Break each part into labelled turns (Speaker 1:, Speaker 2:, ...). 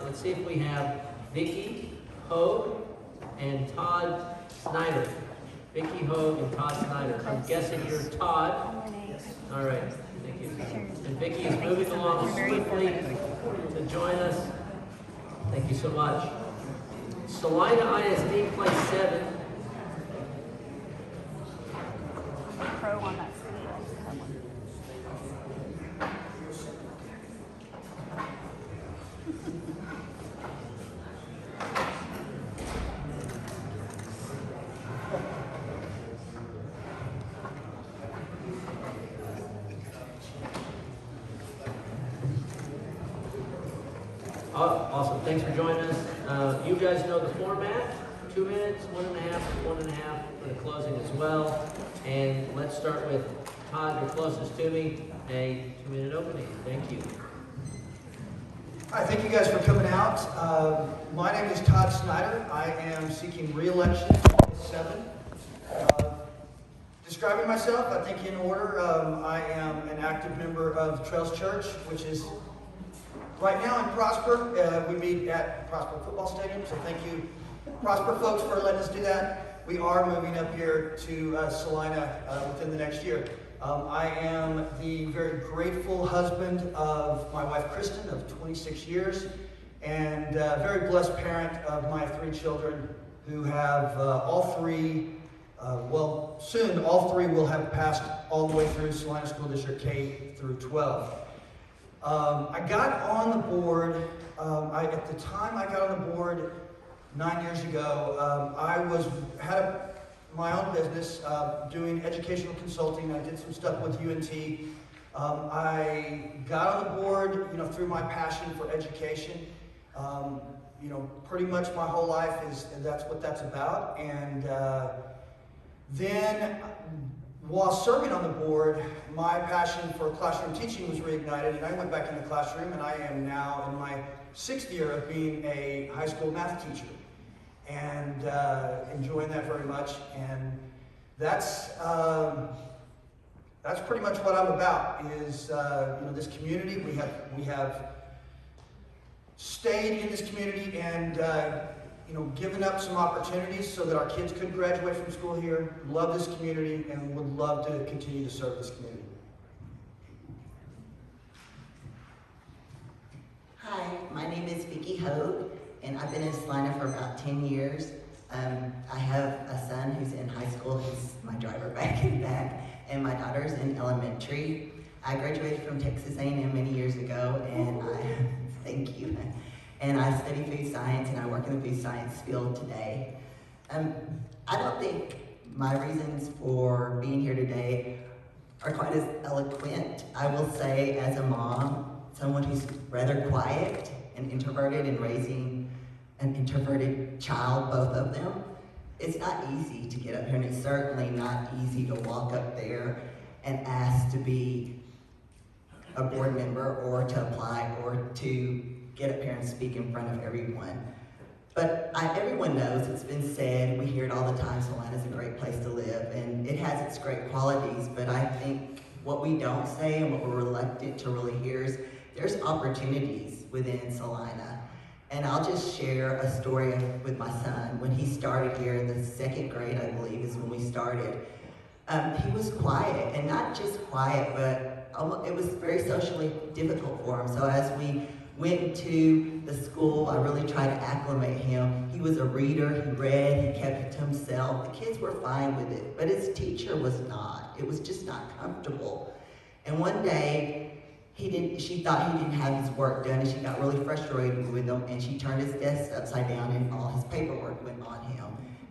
Speaker 1: Let's see if we have Vicky Hogue and Todd Snyder. Vicky Hogue and Todd Snyder. I'm guessing you're Todd. All right, thank you. And Vicky is moving along swiftly to join us. Thank you so much. Celina ISD plays 7.
Speaker 2: Pro on that screen.
Speaker 1: Awesome, thanks for joining us. You guys know the format. 2 minutes, 1.5, 1.5 for the closing as well. And let's start with Todd, you're closest to me. A 2-minute opening. Thank you.
Speaker 3: Hi, thank you guys for coming out. My name is Todd Snyder. I am seeking re-election in 7. Describing myself, I think in order, I am an active member of Trails Church, which is right now in Prosper. We meet at Prosper Football Stadium, so thank you, Prosper folks, for letting us do that. We are moving up here to Celina within the next year. I am the very grateful husband of my wife Kristen of 26 years and very blessed parent of my 3 children who have all 3, well soon all 3 will have passed all the way through Celina School District K through 12. I got on the board, at the time I got on the board 9 years ago, I had my own business doing educational consulting. I did some stuff with UNT. I got on the board, through my passion for education. Pretty much my whole life that's what that's about. And then, while serving on the board, my passion for classroom teaching was reignited, and I went back in the classroom, and I am now in my 6th year of being a high school math teacher, and enjoying that very much. And that's pretty much what I'm about. Is this community. We have stayed in this community and given up some opportunities so that our kids could graduate from school here. Love this community and would love to continue to serve this community.
Speaker 4: Hi, my name is Vicky Hogue, and I've been in Celina for about 10 years. I have a son who's in high school. He's my driver back in back, and my daughter's in elementary. I graduated from Texas A&M many years ago, and thank you. And I study food science, and I work in the food science field today. I don't think my reasons for being here today are quite as eloquent. I will say, as a mom, someone who's rather quiet and introverted, and raising an introverted child, both of them, it's not easy to get up here, and it's certainly not easy to walk up there and ask to be a board member or to apply or to get up here and speak in front of everyone. But everyone knows, it's been said, we hear it all the time, Celina is a great place to live, and it has its great qualities, but I think what we don't say and what we're reluctant to really hear is there's opportunities within Celina. And I'll just share a story with my son. When he started here in the 2nd grade, I believe, is when we started. He was quiet, and not just quiet, but it was very socially difficult for him. So as we went to the school, I really tried to acclimate him. He was a reader, he read, he kept it to himself. The kids were fine with it, but his teacher was not. It was just not comfortable. And one day, she thought he didn't have his work done, and she got really frustrated with him, and she turned his desk upside down, and all his paperwork went on him.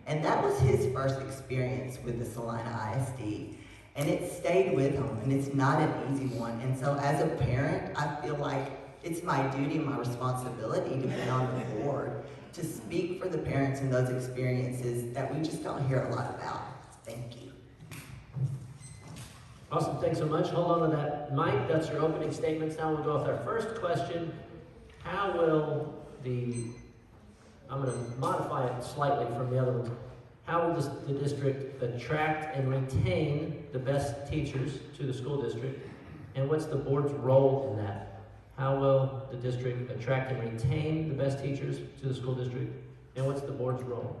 Speaker 4: And that was his first experience with the Celina ISD. And it stayed with him, and it's not an easy one. And so as a parent, I feel like it's my duty and my responsibility to be on the board, to speak for the parents in those experiences that we just don't hear a lot about. Thank you.
Speaker 1: Awesome, thanks so much. Hold on to that mic. That's your opening statements. Now we'll go with our first question. How will I'm going to modify it slightly from the other one. How will the district attract and retain the best teachers to the school district? And what's the board's role in that? How will the district attract and retain the best teachers to the school district? And what's the board's role?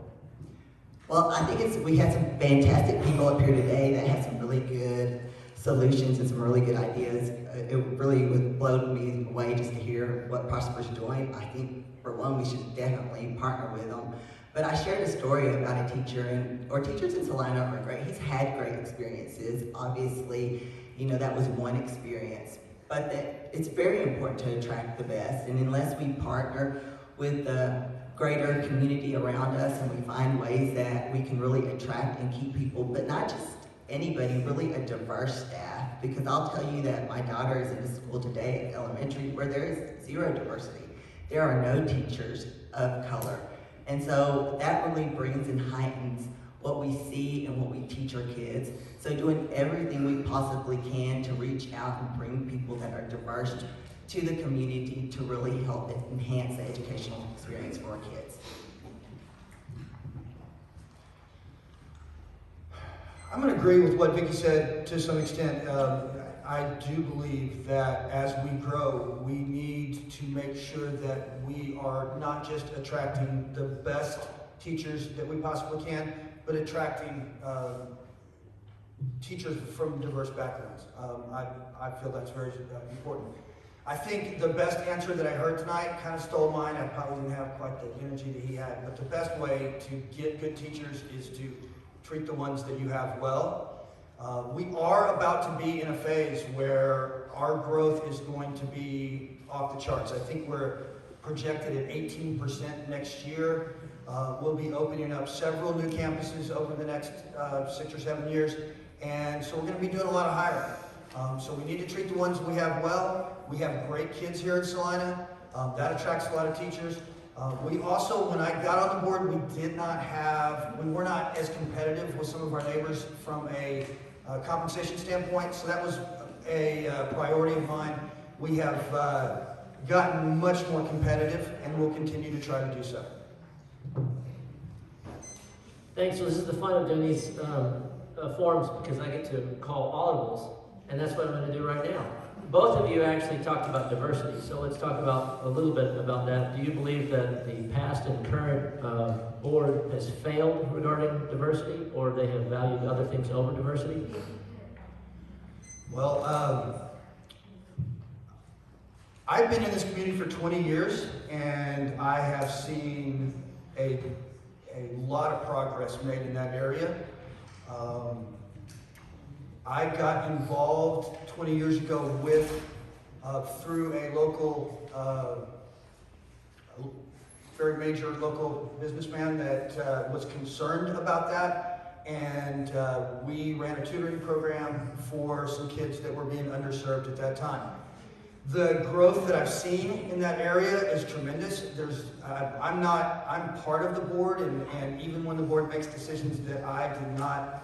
Speaker 4: Well, I think we had some fantastic people up here today that had some really good solutions and some really good ideas. It really would blow me away just to hear what Prosper's doing. I think, for one, we should definitely partner with them. But I shared a story about a teacher, or teachers in Celina are great. He's had great experiences. Obviously, that was one experience. But that it's very important to attract the best. And unless we partner with the greater community around us and we find ways that we can really attract and keep people, but not just anybody, really a diverse staff. Because I'll tell you that my daughter is in a school today at elementary where there is zero diversity. There are no teachers of color. And so that really brings and heightens what we see and what we teach our kids. So doing everything we possibly can to reach out and bring people that are diverse to the community to really help enhance the educational experience for our kids.
Speaker 3: I'm going to agree with what Vicky said to some extent. I do believe that as we grow, we need to make sure that we are not just attracting the best teachers that we possibly can, but attracting teachers from diverse backgrounds. I feel that's very important. I think the best answer that I heard tonight kind of stole mine. I probably didn't have quite the energy that he had, but the best way to get good teachers is to treat the ones that you have well. We are about to be in a phase where our growth is going to be off the charts. I think we're projected at 18% next year. We'll be opening up several new campuses over the next 6 or 7 years, and so we're going to be doing a lot of hiring. So we need to treat the ones we have well. We have great kids here at Celina. That attracts a lot of teachers. We also, when I got on the board, we were not as competitive with some of our neighbors from a compensation standpoint, so that was a priority of mine. We have gotten much more competitive, and we'll continue to try to do so.
Speaker 1: Thanks. So this is the fun of doing these forums, because I get to call audibles, and that's what I'm going to do right now. Both of you actually talked about diversity, so let's talk about a little bit about that. Do you believe that the past and current board has failed regarding diversity, or they have valued other things over diversity?
Speaker 3: Well, I've been in this community for 20 years, and I have seen a lot of progress made in that area. I got involved 20 years ago through a local, very major local businessman that was concerned about that, and we ran a tutoring program for some kids that were being underserved at that time. The growth that I've seen in that area is tremendous. I'm part of the board, and even when the board makes decisions that I did not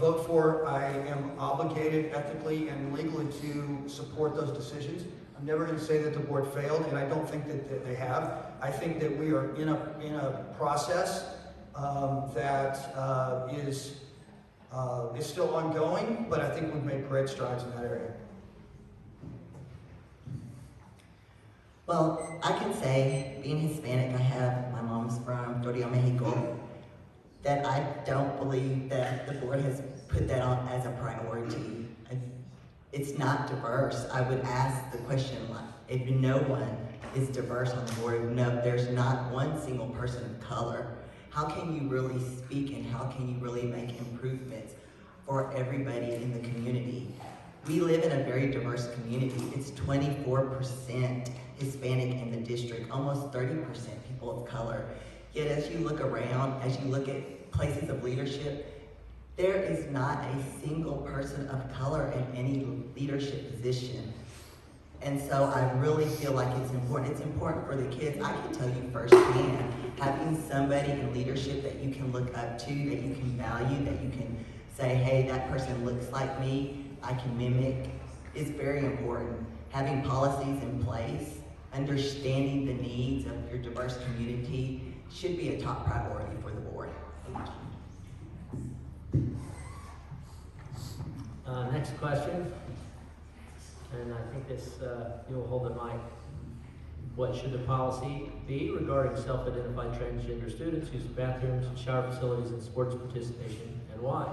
Speaker 3: vote for, I am obligated ethically and legally to support those decisions. I'm never going to say that the board failed, and I don't think that they have. I think that we are in a process that is still ongoing, but I think we've made great strides in that area.
Speaker 4: Well, I can say, being Hispanic, my mom's from Torreon, Mexico, that I don't believe that the board has put that on as a priority. It's not diverse. I would ask the question, if no one is diverse on the board, there's not one single person of color, how can you really speak and how can you really make improvements for everybody in the community? We live in a very diverse community. It's 24% Hispanic in the district, almost 30% people of color. Yet as you look around, as you look at places of leadership, there is not a single person of color in any leadership position. And so I really feel like it's important. It's important for the kids. I can tell you firsthand, having somebody in leadership that you can look up to, that you can value, that you can say, hey, that person looks like me, I can mimic, is very important. Having policies in place, understanding the needs of your diverse community should be a top priority for the board.
Speaker 1: Next question. and I think this, you'll hold the mic. What should the policy be regarding self-identified transgender students use of bathrooms, shower facilities, and sports participation, and why?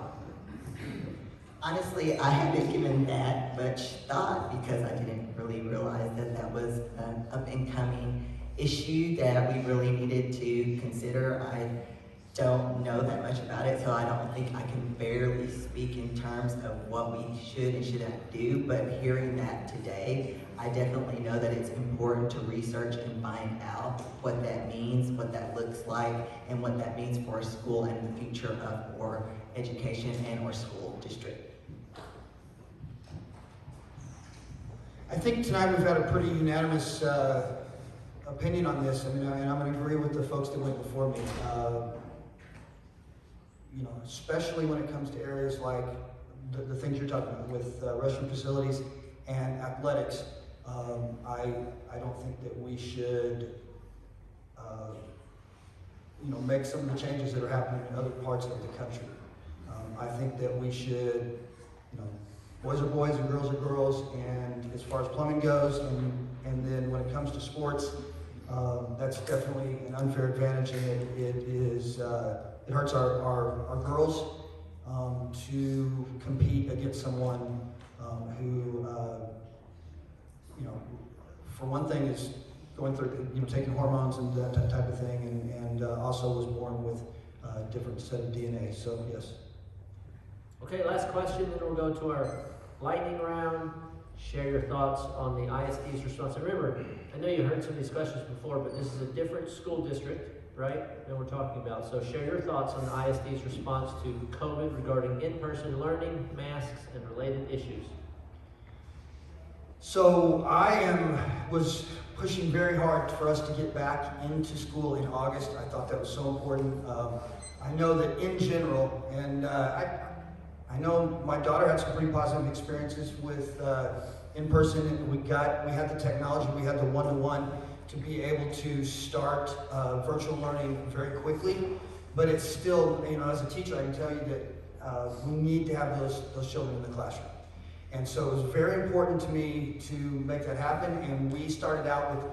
Speaker 4: Honestly, I haven't given that much thought because I didn't really realize that that was an up-and-coming issue that we really needed to consider. I don't know that much about it, so I don't think I can barely speak in terms of what we should and shouldn't do, but hearing that today, I definitely know that it's important to research and find out what that means, what that looks like, and what that means for a school and the future of our education and our school district.
Speaker 3: I think tonight we've had a pretty unanimous opinion on this. I mean, and I'm going to agree with the folks that went before me. You know, especially when it comes to areas like the things you're talking about with restroom facilities and athletics. I don't think that we should, you know, make some of the changes that are happening in other parts of the country. I think that we should, you know, boys are boys and girls are girls, and as far as plumbing goes, and then when it comes to sports, that's definitely an unfair advantage, and it hurts our girls to compete against someone who, you know, for one thing is going through, you know, taking hormones and that type of thing, and also was born with a different set of DNA. So yes.
Speaker 1: Okay, last question, then we'll go to our lightning round. Share your thoughts on the ISD's response. And remember, I know you heard some of these questions before, but this is a different school district, right, than we're talking about. So share your thoughts on the ISD's response to COVID regarding in-person learning, masks, and related issues.
Speaker 3: So was pushing very hard for us to get back into school in August. I thought that was so important. I know that in general, and I know my daughter had some pretty positive experiences with in-person, and we had the technology, we had the one-to-one to be able to start virtual learning very quickly. But it's still, you know, as a teacher, I can tell you that we need to have those children in the classroom. And so it was very important to me to make that happen, and we started out with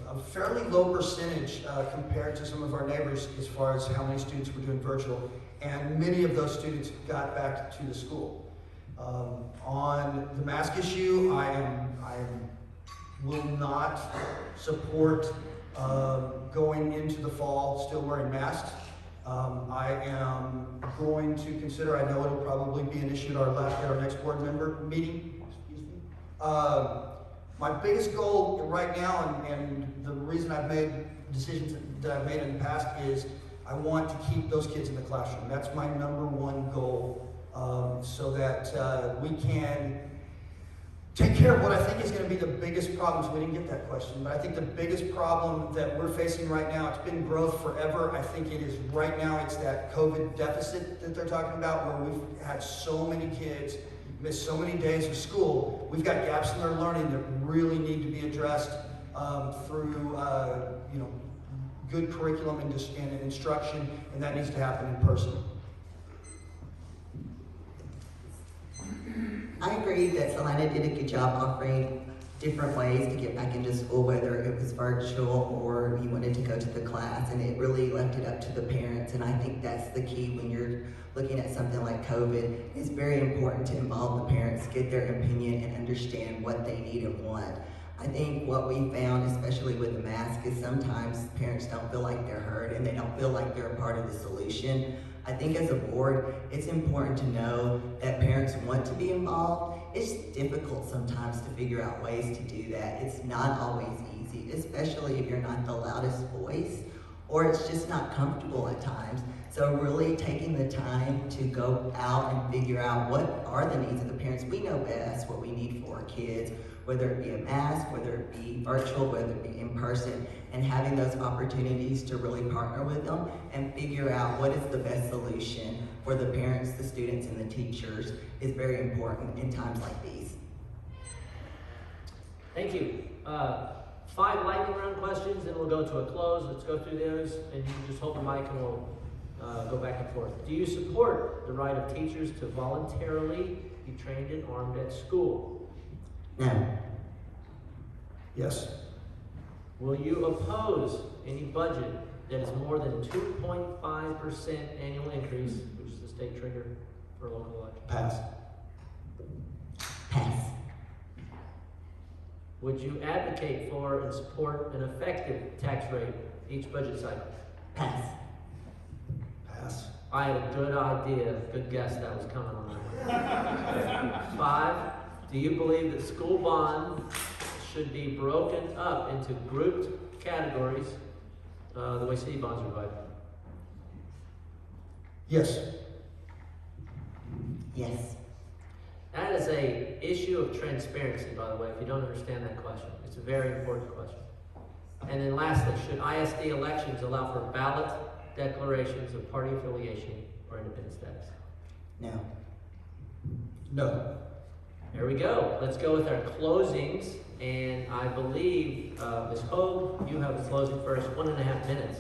Speaker 3: a fairly low percentage compared to some of our neighbors as far as how many students were doing virtual, and many of those students got back to the school. On the mask issue, I will not support going into the fall still wearing masks. I am going to consider, I know it'll probably be an issue at our next board member meeting. My biggest goal right now, and the reason I've made decisions that I've made in the past, is I want to keep those kids in the classroom. That's my number one goal, so that we can take care of what I think is going to be the biggest problems. We didn't get that question, but I think the biggest problem that we're facing right now, it's been growth forever. I think it is right now, it's that COVID deficit that they're talking about, where we've had so many kids miss so many days of school. We've got gaps in their learning that really need to be addressed through you know, good curriculum and instruction, and that needs to happen in person.
Speaker 4: I agree that Celina did a good job offering different ways to get back into school, whether it was virtual or you wanted to go to the class, and it really left it up to the parents. And I think that's the key when you're looking at something like COVID. It's very important to involve the parents, get their opinion, and understand what they need and want. I think what we found, especially with the mask, is sometimes parents don't feel like they're heard and they don't feel like they're a part of the solution. I think as a board, it's important to know that parents want to be involved. It's difficult sometimes to figure out ways to do that. It's not always easy, especially if you're not the loudest voice, or it's just not comfortable at times. So really taking the time to go out and figure out what are the needs of the parents. We know best what we need for our kids, whether it be a mask, whether it be virtual, whether it be in person, and having those opportunities to really partner with them and figure out what is the best solution for the parents, the students, and the teachers is very important in times like these.
Speaker 1: Thank you. 5 lightning round questions, then we'll go to a close. Let's go through those, and you can just hold the mic and we'll go back and forth. Do you support the right of teachers to voluntarily be trained and armed at school?
Speaker 4: No.
Speaker 3: Yes.
Speaker 1: Will you oppose any budget that is more than 2.5% annual increase, which is the state trigger for local election?
Speaker 3: Pass.
Speaker 4: Pass.
Speaker 1: Would you advocate for and support an effective tax rate each budget cycle?
Speaker 4: Pass.
Speaker 3: Pass.
Speaker 1: I had a good idea, good guess that was coming on that one. 5, do you believe that school bond should be broken up into grouped categories the way city bonds are divided?
Speaker 3: Yes.
Speaker 4: Yes.
Speaker 1: That is a issue of transparency, by the way, if you don't understand that question. It's a very important question. And then lastly, should ISD elections allow for ballot declarations of party affiliation or independent status?
Speaker 4: No.
Speaker 3: No.
Speaker 1: There we go. Let's go with our closings. And I believe, Ms. Hogue, you have the closing first, 1.5 minutes.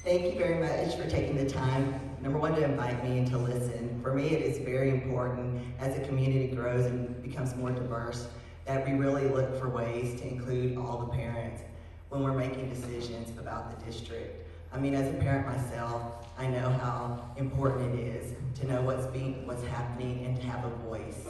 Speaker 4: Thank you very much for taking the time, number one, to invite me and to listen. For me, it is very important as the community grows and becomes more diverse that we really look for ways to include all the parents when we're making decisions about the district. I mean, as a parent myself, I know how important it is to know what's happening and to have a voice.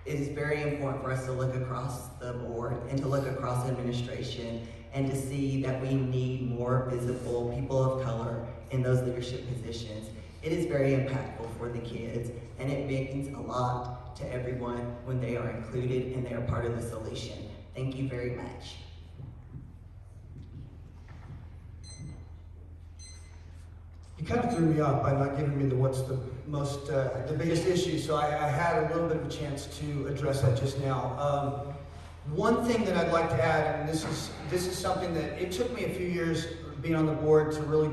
Speaker 4: It is very important for us to look across the board and to look across administration and to see that we need more visible people of color in those leadership positions. It is very impactful for the kids, and it means a lot to everyone when they are included and they are part of the solution. Thank you very much.
Speaker 3: You kind of threw me off by not giving me the biggest issue, so I had a little bit of a chance to address that just now. One thing that I'd like to add, and this is something that it took me a few years being on the board to really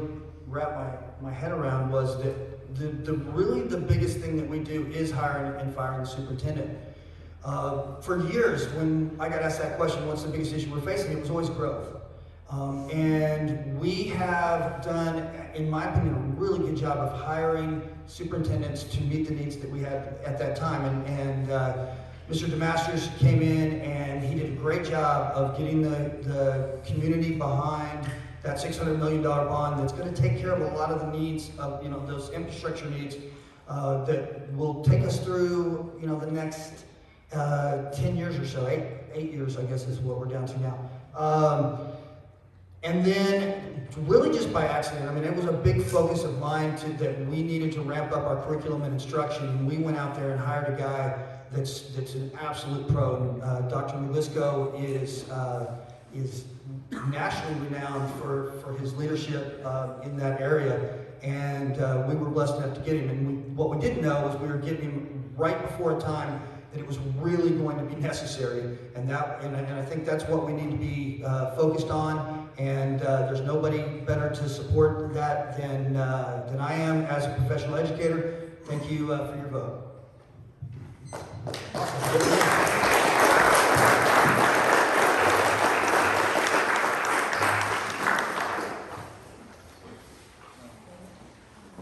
Speaker 3: wrap my head around, was that really the biggest thing that we do is hiring and firing the superintendent. For years, when I got asked that question, what's the biggest issue we're facing, it was always growth. And we have done, in my opinion, a really good job of hiring superintendents to meet the needs that we had at that time. And Mr. DeMasters came in and he did a great job of getting the community behind that $600 million bond that's going to take care of a lot of the needs of, those infrastructure needs that will take us through, the next 10 years or so, eight years, I guess, is what we're down to now. And then, really just by accident, I mean, it was a big focus of mine that we needed to ramp up our curriculum and instruction, and we went out there and hired a guy that's an absolute pro. And, Dr. Mulisco is nationally renowned for his leadership in that area, and we were blessed enough to get him. And what we didn't know was we were getting him right before a time that it was really going to be necessary, and I think that's what we need to be focused on. And there's nobody better to support that than I am as a professional educator. Thank you for your vote.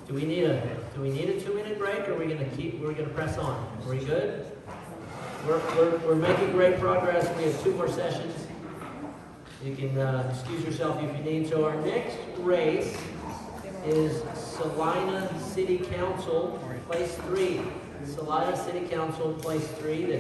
Speaker 1: Do we need a 2-minute break, or we're gonna press on? Are we good? We're making great progress. We have 2 more sessions. You can excuse yourself if you need. So our next race is Celina City Council, place 3. Celina City Council, place 3.